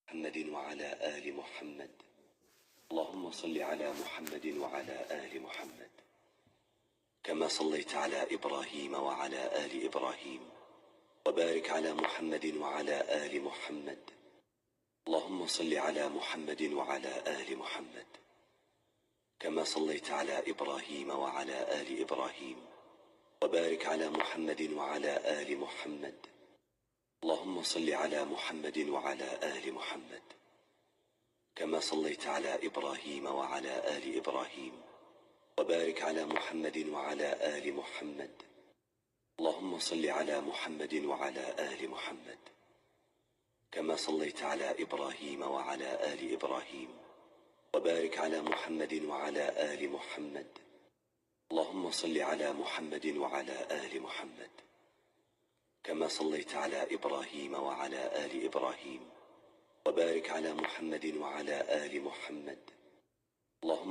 محمد وعلى آل محمد. اللهم صل على محمد وعلى آل محمد كما صليت على إبراهيم وعلى آل إبراهيم، وبارك على محمد وعلى آل محمد. اللهم صل على محمد وعلى آل محمد كما صليت على إبراهيم وعلى آل إبراهيم، وبارك على محمد وعلى آل محمد. اللهم صل على محمد وعلى آل محمد كما صليت على إبراهيم وعلى آل إبراهيم، وبارك على محمد وعلى آل محمد. اللهم صل على محمد وعلى آل محمد كما صليت على إبراهيم وعلى آل إبراهيم، وبارك على محمد وعلى آل محمد. اللهم صل على محمد وعلى آل محمد كما صليت على إبراهيم وعلى آل إبراهيم، وبارك على محمد وعلى آل محمد. اللهم